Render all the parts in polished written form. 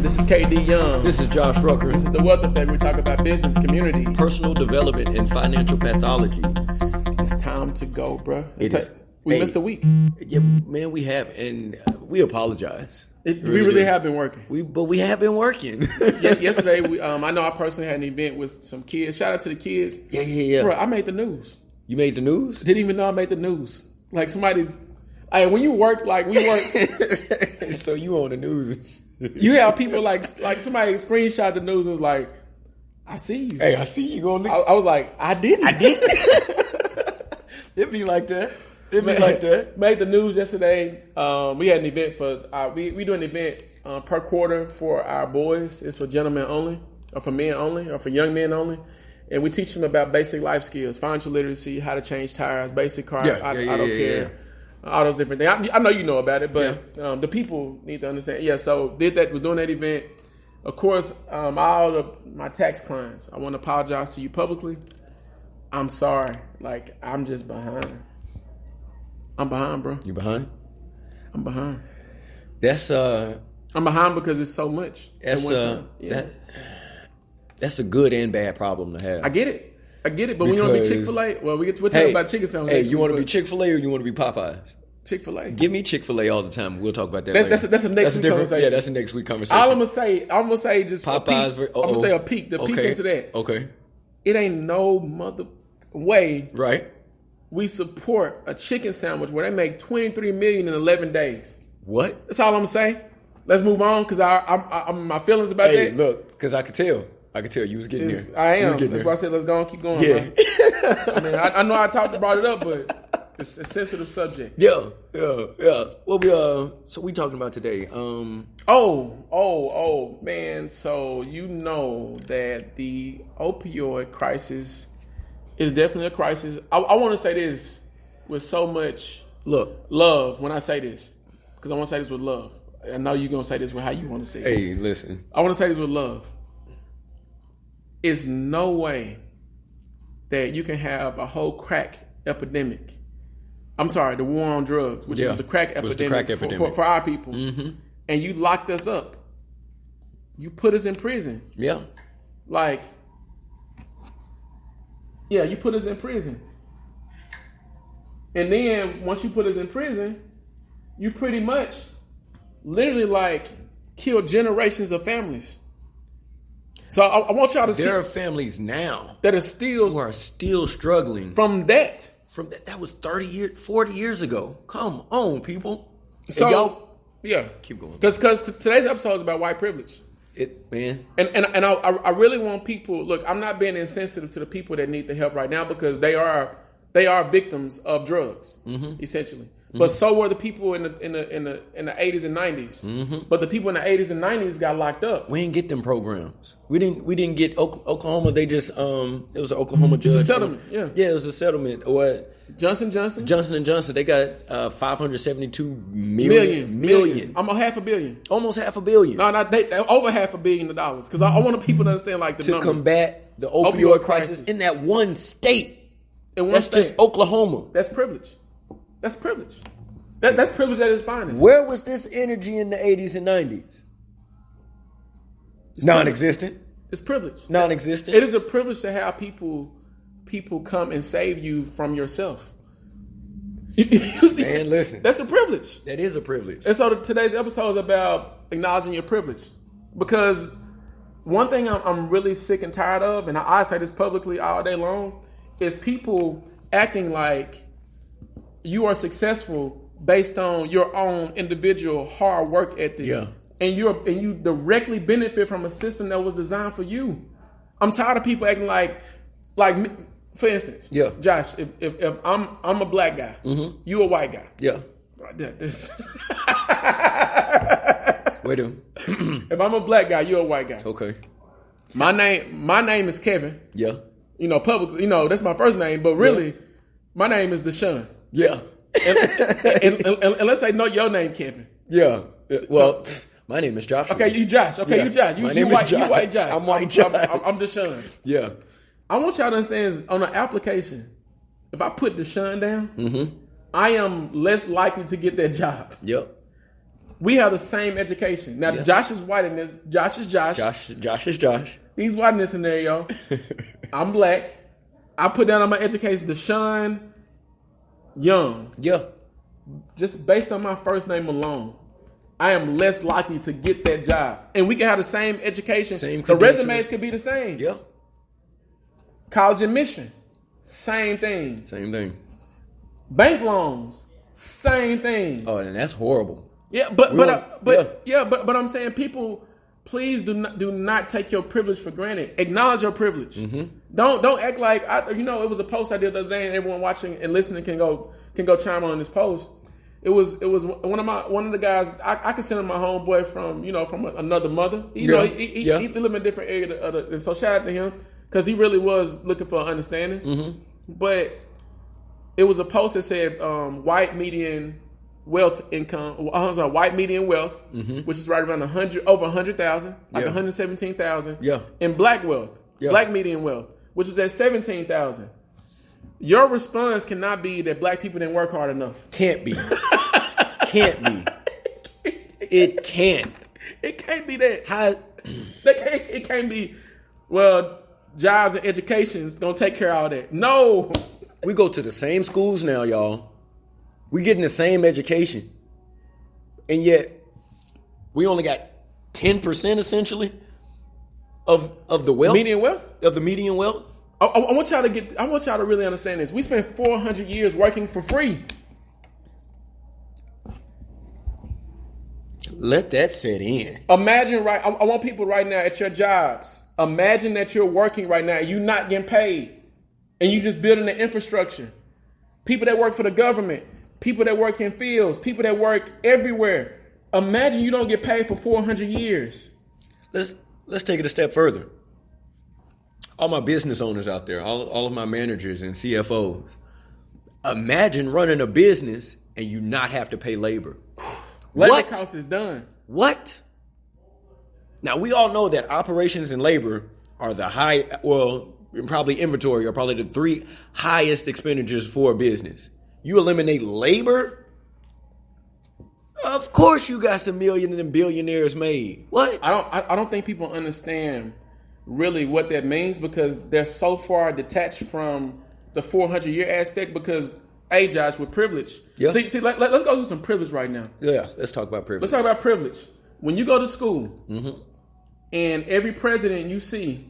This is KD Young. This is Josh Rucker. This is The Wealth Effect. We talk about business, community, personal development, and financial pathologies. It's time to go, bro. We missed a week. Yeah, man, we have, and we apologize. We really have been working. But we have been working. Yesterday, I know I personally had an event with some kids. Shout out to the kids. Yeah. Bro, I made the news. You made the news? Didn't even know I made the news. Like somebody, when you work, like we work. So you on the news. You have people like somebody screenshot the news and was like, I see you. Hey, I see you on the I was like, I didn't. It'd be like that. Made the news yesterday. We had an event for we do an event per quarter for our boys. It's for gentlemen only, or for men only, or for young men only. And we teach them about basic life skills, financial literacy, how to change tires, basic car, auto care, all those different things. I know you know about it, but the people need to understand. Yeah, so was doing that event. Of course, all of my tax clients, I want to apologize to you publicly. I'm sorry. Like, I'm just behind. I'm behind, bro. You behind? I'm behind. I'm behind because it's so much at one time. Yeah. That's a good and bad problem to have. I get it. But when you want to be Chick-fil-A, well, we'll talk about chicken sandwich. Hey, you want to be Chick-fil-A or you want to be Popeyes? Chick-fil-A. Give me Chick-fil-A all the time. We'll talk about that later. That's a next week conversation. Yeah, that's a next week conversation. All I'm gonna say just Popeyes. I'm gonna say a peek. The peek into that. Okay. It ain't no mother way. Right. We support a chicken sandwich where they make $23 million in 11 days. What? That's all I'm gonna say. Let's move on because I'm my feelings about that. Hey, look, because I could tell you was getting there. I am. That's why I said let's go and keep going. Yeah. I mean, I know I brought it up, but it's a sensitive subject. Yeah. What we talking about today? Man. So you know that the opioid crisis is definitely a crisis. I want to say this with so much love when I say this, because I want to say this with love. I know you're gonna say this with how you want to say it. Hey, listen. I want to say this with love. It's no way that you can have a whole crack epidemic. I'm sorry, the war on drugs, which was the crack epidemic, for our people. Mm-hmm. And you locked us up. You put us in prison. Yeah. You put us in prison. And then once you put us in prison, you pretty much literally killed generations of families. So I want y'all to see. There are families now that are still struggling from that. That was 30 years, 40 years ago. Come on, people. So keep going. Because today's episode is about white privilege. Man. And I really want people. Look, I'm not being insensitive to the people that need the help right now because they are victims of drugs, essentially. Mm-hmm. But so were the people in the 80s and 90s. Mm-hmm. But the people in the 80s and 90s got locked up. We didn't get them programs. We didn't get Oklahoma. They just it was an Oklahoma judge. It was a settlement. Yeah, it was a settlement. What? Johnson & Johnson. They got $572 million. Almost $500 million. Almost $500 million. No, they over $500 million because I want the people to understand the to numbers. Combat the opioid crisis in that one state. That's just Oklahoma. That's privilege. That's privilege. That's privilege at its finest. Where was this energy in the 80s and 90s? Non-existent. It's privilege. Non-existent. It is a privilege to have people come and save you from yourself. Man, listen. That's a privilege. That is a privilege. And so today's episode is about acknowledging your privilege. Because one thing I'm really sick and tired of, and I say this publicly all day long, is people acting like you are successful based on your own individual hard work ethic. Yeah. And you directly benefit from a system that was designed for you. I'm tired of people acting like for instance, Josh, if I'm a black guy, you a white guy. Yeah. Wait a minute. If I'm a black guy, you're a white guy. Okay. My name is Kevin. Yeah. Publicly, that's my first name, but really, my name is Deshaun. Yeah. and let's say, no, your name, Kevin. Yeah. Well, my name is Josh. Okay, you Josh. Okay, you Josh. My name is Josh. You white Josh. I'm white Josh. I'm Deshaun. Yeah. I want y'all to understand on an application, if I put Deshaun down, I am less likely to get that job. Yep. We have the same education. Now, Josh is white in this. Josh is Josh. Josh is Josh. He's white in this scenario. I'm black. I put down on my education Deshaun Young. Yeah. Just based on my first name alone, I am less likely to get that job. And we can have the same education. The resumes could be the same. Yeah. College admission, same thing. Same thing. Bank loans, same thing. Oh, and that's horrible. Yeah, but I'm saying, people, please do not take your privilege for granted. Acknowledge your privilege. Mm-hmm. Don't act like it was a post I did the other day, and everyone watching and listening can go chime on this post. It was one of the guys I consider my homeboy from another mother. He live in a different area, and so shout out to him because he really was looking for understanding. Mm-hmm. But it was a post that said white median wealth income. White median wealth, mm-hmm. which is right around over 100,000, like 117,000. Yeah. And black wealth, black median wealth, which is at 17,000. Your response cannot be that black people didn't work hard enough. Can't be. Can't be. It can't. It can't be that. How? It can't be, well, jobs and education is going to take care of all that. No. We go to the same schools now, y'all. We getting the same education. And yet, we only got 10% essentially of the wealth. Median wealth? Of the median wealth. I want y'all to really understand this. We spent 400 years working for free. Let that set in. Imagine, right? I want people right now at your jobs. Imagine that you're working right now. You're not getting paid. And you just building the infrastructure. People that work for the government. People that work in fields. People that work everywhere. Imagine you don't get paid for 400 years. Let's take it a step further. All my business owners out there, all of my managers and CFOs, imagine running a business and you not have to pay labor. Labor cost is done. What? Now, we all know that operations and labor are probably inventory are probably the three highest expenditures for a business. You eliminate labor? Of course you got some millions and billionaires made. What? I don't think people understand really what that means because they're so far detached from the 400-year aspect because, hey, Josh, with privilege. Yeah. See, let's go through some privilege right now. Yeah, let's talk about privilege. Let's talk about privilege. When you go to school mm-hmm. and every president you see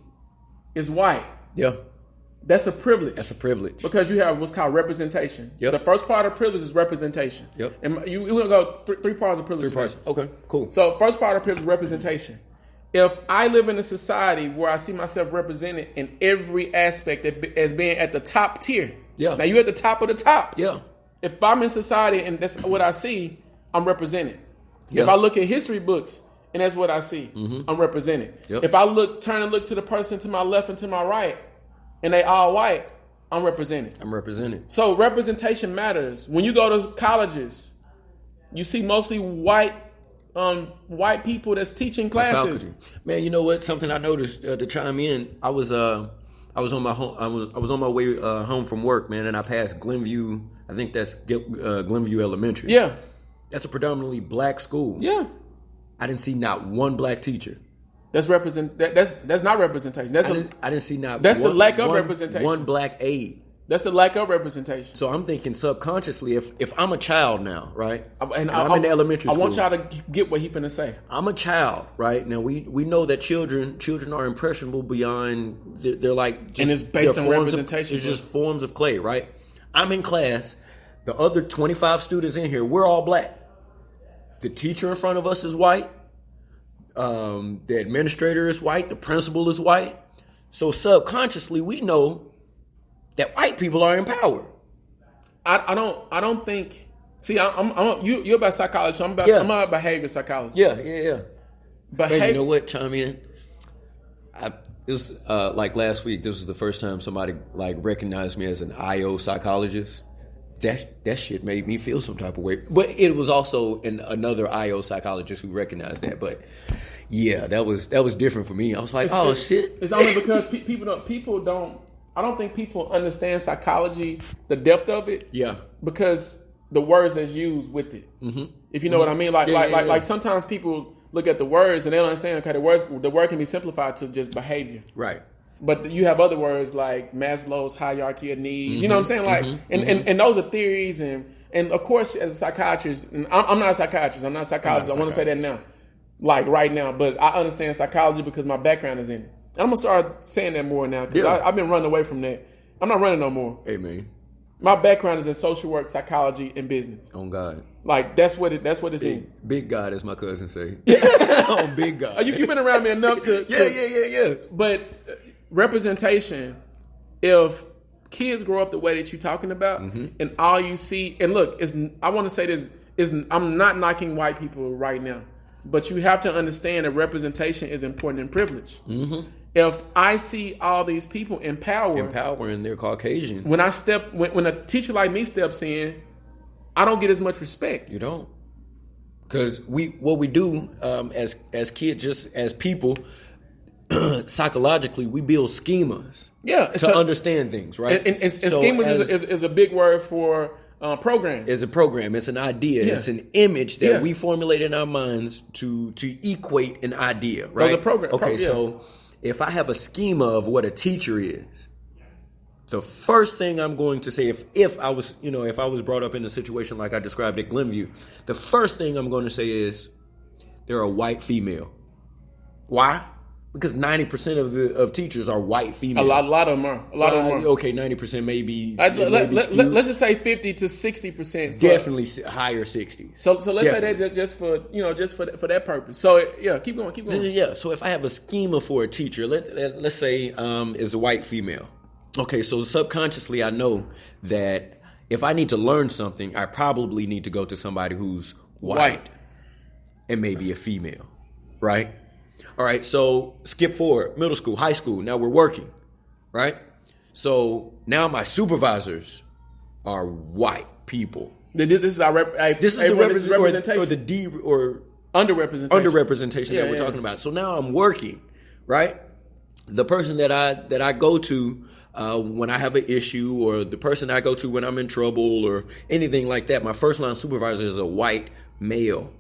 is white. Yeah. That's a privilege. That's a privilege. Because you have what's called representation. Yep. The first part of privilege is representation. Yep. And you will go three parts of privilege. 3 parts. Okay, cool. So first part of privilege is representation. If I live in a society where I see myself represented in every aspect as being at the top tier. Yeah. Now you're at the top of the top. Yeah. If I'm in society and that's what I see, I'm represented. Yeah. If I look at history books and that's what I see, mm-hmm. I'm represented. Yep. If I turn and look to the person to my left and to my right, and they all white, I'm represented. I'm represented. So representation matters. When you go to colleges, you see mostly white people that's teaching classes. Man, you know what? Something I noticed to chime in. I was on my way home from work, man, and I passed Glenview. I think that's Glenview Elementary. Yeah, that's a predominantly black school. Yeah, I didn't see not one black teacher. That's not representation. I didn't see not. That's the lack of representation. One black aide. That's a lack of representation. So I'm thinking subconsciously, if I'm a child now, right, and I'm in elementary school, I want y'all to get what he finna say. I'm a child, right? Now we know that children are impressionable beyond. They're like, just, and it's based on representation. It's just forms of clay, right? I'm in class. The other 25 students in here, we're all black. The teacher in front of us is white. The administrator is white. The principal is white. So subconsciously, we know that white people are in power. I don't think. See, you're about psychology. So I'm about behavior psychology. Yeah. Behavior. Hey, you know what? Chime in. It was like last week. This was the first time somebody like recognized me as an IO psychologist. That shit made me feel some type of way. But it was also another IO psychologist who recognized that. But yeah, that was different for me. I was like, shit. It's only because people don't. I don't think people understand psychology, the depth of it. Yeah. Because the words that's used with it. Mm-hmm. If you know what I mean, like sometimes people look at the words and they don't understand. Okay, the word can be simplified to just behavior, right? But you have other words like Maslow's hierarchy of needs. You know what I'm saying? Like, and those are theories, and of course, as a psychiatrist, and I'm not a psychiatrist. I'm not a psychologist. I want to say that now, like right now. But I understand psychology because my background is in it. And I'm gonna start saying that more now because I've been running away from that. I'm not running no more. Hey man, my background is in social work, psychology, and business. On God, like that's what it's in. Big God, as my cousin say. On big God. You've been around me enough to yeah. But representation, if kids grow up the way that you're talking about, and all you see, and look, I want to say this is I'm not knocking white people right now, but you have to understand that representation is important in privilege. If I see all these people empowering their Caucasians, when a teacher like me steps in, I don't get as much respect. You don't, because what we do as kids, just as people, psychologically, we build schemas. To understand things, right? And schemas is a big word for programs. It's a program. It's an idea. It's an image that we formulate in our minds to equate an idea, right? Those are programs. Okay, so if I have a schema of what a teacher is, the first thing I'm going to say, if I was brought up in a situation like I described at Glenview, the first thing I'm going to say is they're a white female. Why? Because 90% of teachers are white female. A lot of them are. Okay, 90% maybe. Let's just say 50 to 60%. Definitely higher 60s. So let's say that just for that purpose. So keep going. Yeah. So if I have a schema for a teacher, let's say is a white female. Okay, so subconsciously I know that if I need to learn something, I probably need to go to somebody who's white. And maybe a female, right? All right, so skip forward, middle school, high school. Now we're working, right? So now my supervisors are white people. This is our representation, or the D or underrepresentation that we're talking about. So now I'm working, right? The person that I go to when I have an issue, or the person I go to when I'm in trouble, or anything like that, my first line supervisor is a white male,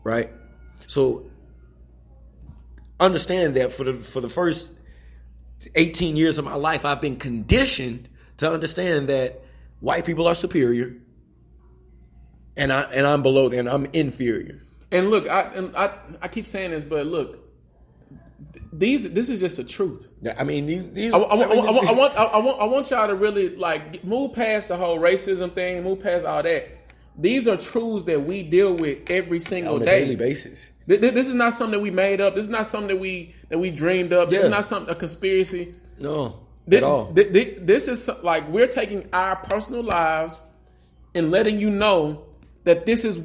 right? So understand that for the first 18 years of my life, I've been conditioned to understand that white people are superior, and I'm below them, and I'm inferior. And look, I keep saying this, but look, this is just the truth. I mean, these. I want y'all to really move past the whole racism thing, move past all that. These are truths that we deal with every single day, on a daily basis. This is not something that we made up. This is not something that we dreamed up. This is not a conspiracy. No, at all. This is like we're taking our personal lives and letting you know that this is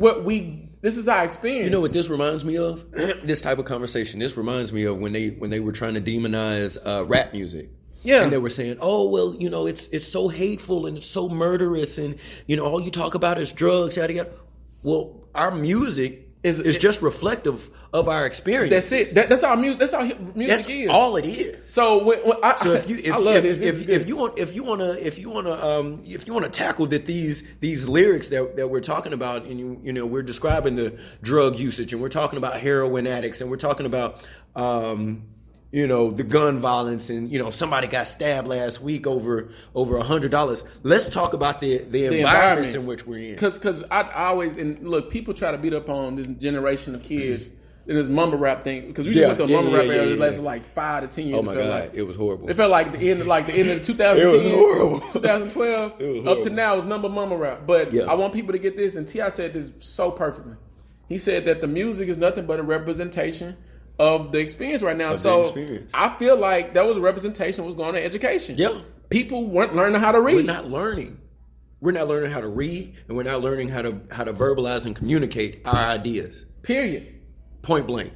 our experience. You know what this reminds me of? This type of conversation. This reminds me of when they were trying to demonize rap music. Yeah. And they were saying, oh, well, it's so hateful and it's so murderous, and all you talk about is drugs, yada yada. Well, our music is just reflective of our experience. That's it. That's how music is. All it is. So if you want to tackle that these lyrics that we're talking about, and we're describing the drug usage, and we're talking about heroin addicts, and we're talking about the gun violence, and somebody got stabbed last week over $100. Let's talk about the environments in which we're in. Because I always, and look, people try to beat up on this generation of kids in this mumble rap thing, because we just went through a mumble rap era that lasted like 5 to 10 years. Oh my God, it was horrible. It felt like the end of 2010, it was horrible. 2012, it was horrible. Up to now is number mumble rap. But I want people to get this, and T.I. said this so perfectly. He said that the music is nothing but a representation of the experience right now. So I feel like that was a representation of what's going on in education. Yeah. People weren't learning how to read. We're not learning. We're not learning how to read, and we're not learning how to verbalize and communicate our ideas. Period. Point blank.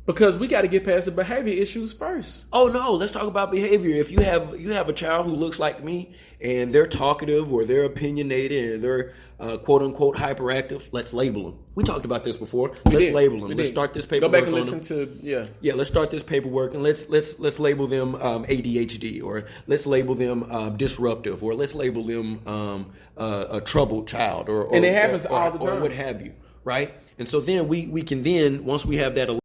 Because we got to get past the behavior issues first. Oh no, let's talk about behavior. If you have a child who looks like me and they're talkative or they're opinionated and they're quote unquote hyperactive, let's label them. We talked about this before. Let's label them. Let's start this paperwork. Go back and listen to let's start this paperwork and let's label them ADHD, or let's label them disruptive, or let's label them a troubled child, or and it happens all the time, or what have you, right? And so then we can then, once we have that